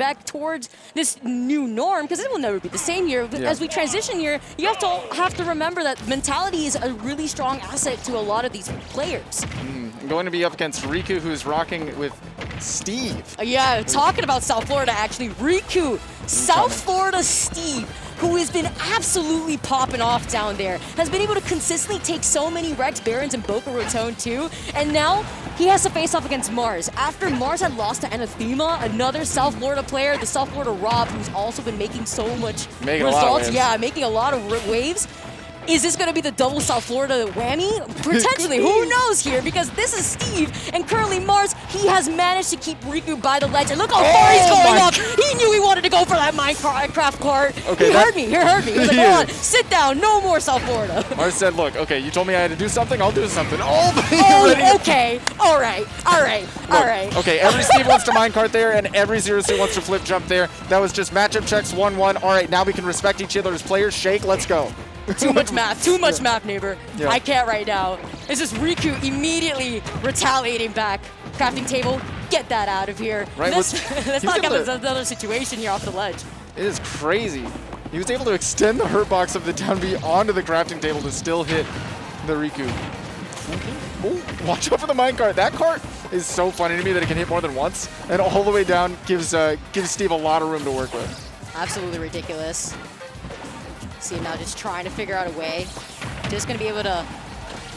back towards this new norm, because it will never be the same here. Yeah. As we transition here, you have to remember that mentality is a really strong asset to a lot of these players. I'm going to be up against Riku, who's rocking with Steve. Yeah, talking about South Florida, actually. Riku, South Florida Steve, who has been absolutely popping off down there, has been able to consistently take so many Rex Barons and Boca Raton too, and now he has to face off against Mars. After Mars had lost to Anathema, another South Florida player, the South Florida Rob, who's also been making so much results. Yeah, making a lot of waves. Is this going to be the double South Florida whammy? Potentially, who knows here, because this is Steve, and currently Mars, he has managed to keep Riku by the ledge, and look how far he's going up! He knew he wanted to go for that Minecraft cart. Okay, he heard me. He was like, hold on, sit down, no more South Florida. Mars said, look, okay, you told me I had to do something, I'll do something. Oh, okay, all right. Okay, every Steve wants to minecart there, and every Zero Suit wants to flip jump there. That was just matchup checks 1-1. All right, now we can respect each other as players. Shake, let's go. Too much math, neighbor. Yeah. I can't right now. It's just Riku immediately retaliating back. Crafting table, get that out of here. Right, let's not get another situation here off the ledge. It is crazy. He was able to extend the hurt box of the down B onto the crafting table to still hit the Riku. Oh, watch out for the minecart. That cart is so funny to me that it can hit more than once, and all the way down gives Steve a lot of room to work with. Absolutely ridiculous. See him now just trying to figure out a way. Just going to be able to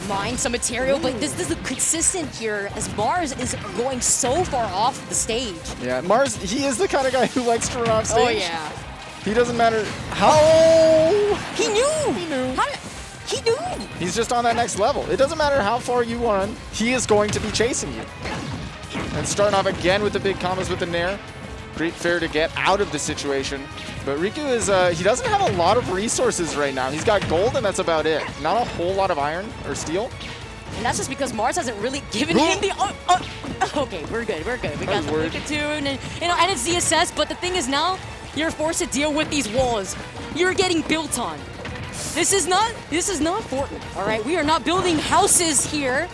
mine some material, but this is consistent here as Mars is going so far off the stage. Yeah, Mars, he is the kind of guy who likes to run off stage. Oh, yeah. He doesn't matter how... He knew! He knew! He's just on that next level. It doesn't matter how far you run, he is going to be chasing you. And starting off again with the big combos with the Nair. Great fair to get out of the situation. But Riku is, he doesn't have a lot of resources right now. He's got gold and that's about it. Not a whole lot of iron or steel. And that's just because Mars hasn't really given him the... Okay, we're good. We got the Pikachu and it's ZSS, but the thing is now, you're forced to deal with these walls. You're getting built on. This is not Fortnite, all right? We are not building houses here.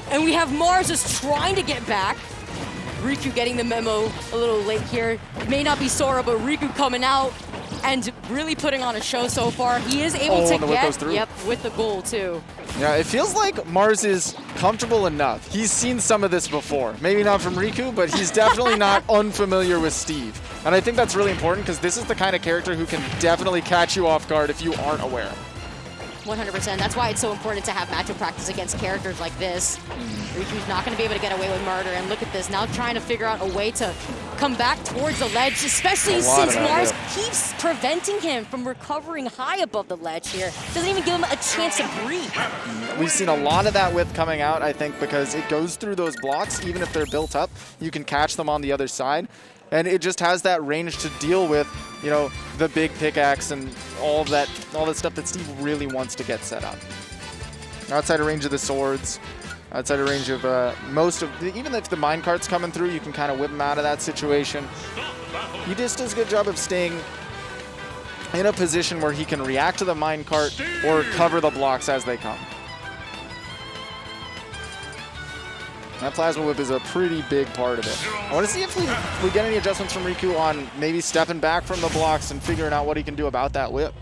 And we have Mars just trying to get back. Riku getting the memo a little late here. It may not be Sora, but Riku coming out and really putting on a show so far. He is able to get, with the goal too. Yeah, it feels like Mars is comfortable enough. He's seen some of this before. Maybe not from Riku, but he's definitely not unfamiliar with Steve. And I think that's really important because this is the kind of character who can definitely catch you off guard if you aren't aware. 100%. That's why it's so important to have matchup practice against characters like this. Riku's not going to be able to get away with murder, and look at this, now trying to figure out a way to come back towards the ledge, especially since Mars keeps preventing him from recovering high above the ledge here. Doesn't even give him a chance to breathe. We've seen a lot of that whip coming out, I think, because it goes through those blocks. Even if they're built up, you can catch them on the other side. And it just has that range to deal with, you know, the big pickaxe and all that stuff that Steve really wants to get set up. Outside of range of the swords, outside of range of even if the minecart's coming through, you can kind of whip him out of that situation. He just does a good job of staying in a position where he can react to the minecart or cover the blocks as they come. That Plasma Whip is a pretty big part of it. I want to see if we get any adjustments from Riku on maybe stepping back from the blocks and figuring out what he can do about that whip.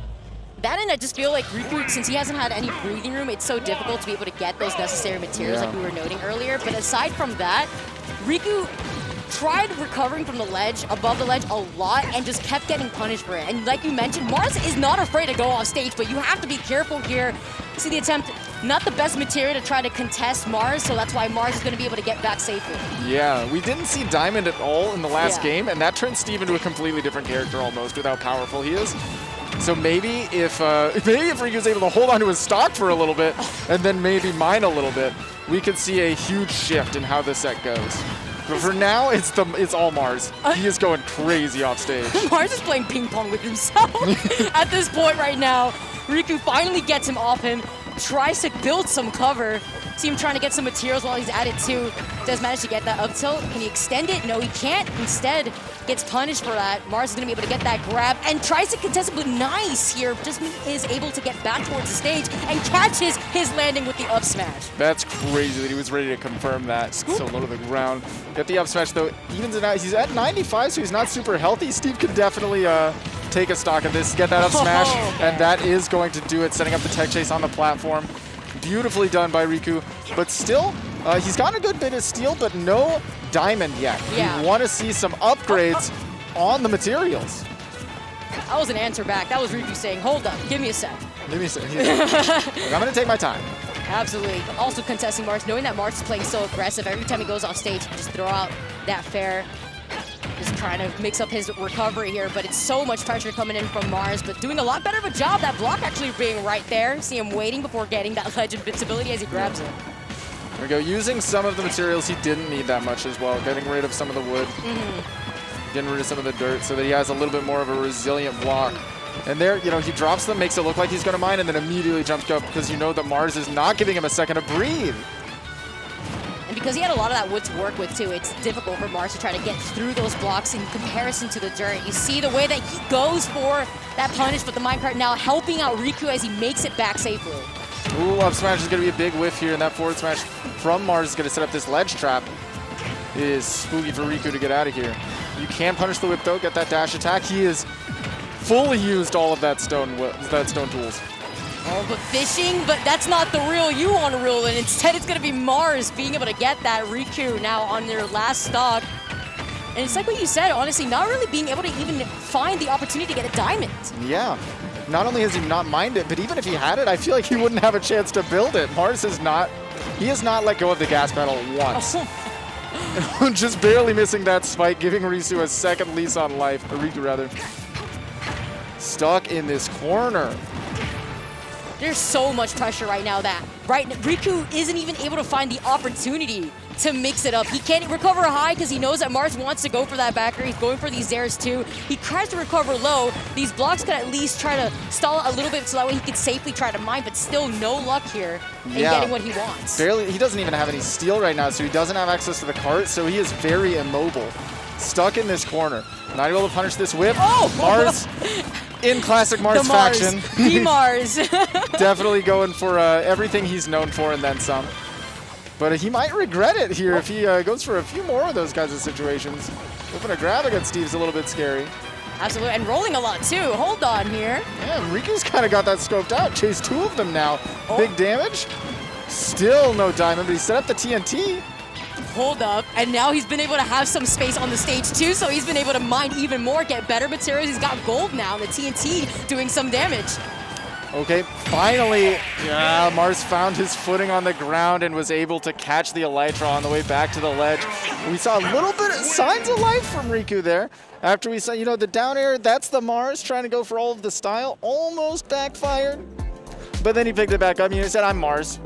That, and I just feel like Riku, since he hasn't had any breathing room, it's so difficult to be able to get those necessary materials like we were noting earlier. But aside from that, Riku tried recovering from the ledge, above the ledge a lot, and just kept getting punished for it. And like you mentioned, Mars is not afraid to go off stage, but you have to be careful here. See the attempt, not the best material to try to contest Mars, so that's why Mars is going to be able to get back safely. Yeah, we didn't see Diamond at all in the last game, and that turned Steve into a completely different character almost with how powerful he is. So maybe if Riku's able to hold on to his stock for a little bit, and then maybe mine a little bit, we could see a huge shift in how this set goes. But for now, it's all Mars. He is going crazy off stage. Mars is playing ping pong with himself at this point right now. Riku finally gets him off him, tries to build some cover, See him trying to get some materials while he's at it too. Does manage to get that up tilt. Can he extend it? No, he can't. Instead, gets punished for that. Mars is going to be able to get that grab and tries to contest it, but nice here. Just is able to get back towards the stage and catches his landing with the up smash. That's crazy that he was ready to confirm that. Scoop. So low to the ground. Get the up smash though. Evens it out. He's at 95, so he's not super healthy. Steve could definitely take a stock of this, get that up smash, and that is going to do it, setting up the tech chase on the platform. Beautifully done by Riku, but still, he's gotten a good bit of steel, but no diamond yet. Yeah. We want to see some upgrades on the materials. That was an answer back. That was Riku saying, hold up, give me a sec. Give me a second. Look, I'm going to take my time. Absolutely. Also contesting Mars, knowing that Mars is playing so aggressive. Every time he goes off stage, he can just throw out that fair. Just trying to mix up his recovery here, but it's so much pressure coming in from Mars, but doing a lot better of a job. That block actually being right there. See him waiting before getting that ledge invincibility as he grabs it. There we go. Using some of the materials he didn't need that much as well. Getting rid of some of the wood. Getting rid of some of the dirt so that he has a little bit more of a resilient block. And there, you know, he drops them, makes it look like he's going to mine, and then immediately jumps up because you know that Mars is not giving him a second to breathe. And because he had a lot of that wood to work with too, it's difficult for Mars to try to get through those blocks in comparison to the dirt. You see the way that he goes for that punish, but the minecart now helping out Riku as he makes it back safely. Ooh, up smash is going to be a big whiff here, and that forward smash from Mars is going to set up this ledge trap. It is spooky for Riku to get out of here. You can punish the whip though, get that dash attack. He is fully used all of that stone tools. Oh, but fishing, but that's not the real you on a rule, and instead it's going to be Mars being able to get that Riku now on their last stock. And it's like what you said, honestly, not really being able to even find the opportunity to get a diamond. Yeah. Not only has he not mined it, but even if he had it, I feel like he wouldn't have a chance to build it. Mars has not let go of the gas pedal once. Just barely missing that spike, giving Riku a second lease on life, or Riku rather. Stuck in this corner. There's so much pressure right now that Riku isn't even able to find the opportunity to mix it up. He can't recover high because he knows that Mars wants to go for that backer. He's going for these Zairs too. He tries to recover low. These blocks could at least try to stall a little bit so that way he could safely try to mine, but still no luck here in getting what he wants. Barely. He doesn't even have any steel right now, so he doesn't have access to the cart, so he is very immobile. Stuck in this corner. Not able to punish this whip. Oh! Mars in classic Mars fashion. The Mars. Definitely going for everything he's known for and then some. But he might regret it here if he goes for a few more of those kinds of situations. Hoping to grab against Steve's a little bit scary. Absolutely, and rolling a lot too. Hold on here. Yeah, Riku's kind of got that scoped out. Chased two of them now. Big damage. Still no diamond, but he set up the TNT. Hold up, and now he's been able to have some space on the stage too, so he's been able to mine even more, get better materials. He's got gold now, the TNT doing some damage. Okay, finally, yeah, Mars found his footing on the ground and was able to catch the Elytra on the way back to the ledge. We saw a little bit of signs of life from Riku there. After we saw, you know, the down air, that's the Mars trying to go for all of the style. Almost backfired. But then he picked it back up and he said, I'm Mars.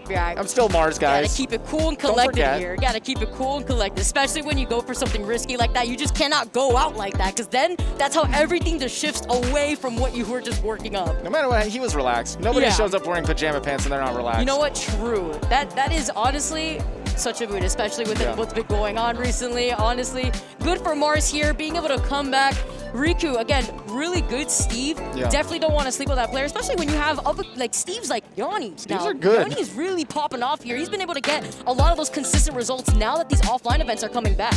I'm still Mars, guys. Gotta keep it cool and collected here. Gotta keep it cool and collected, especially when you go for something risky like that. You just cannot go out like that, because then that's how everything just shifts away from what you were just working up. No matter what, he was relaxed. Nobody shows up wearing pajama pants and they're not relaxed. You know what? True. That is honestly such a mood, especially with what's been going on recently. Honestly, good for Mars here, being able to come back. Riku, again, really good Steve. Definitely don't want to sleep with that player, especially when you have Steve's like Yanni now. Steve's are good. Yanni's really popping off here. He's been able to get a lot of those consistent results now that these offline events are coming back.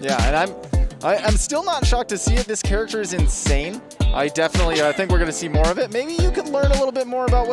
Yeah, and I'm still not shocked to see it. This character is insane. I definitely think we're going to see more of it. Maybe you can learn a little bit more about what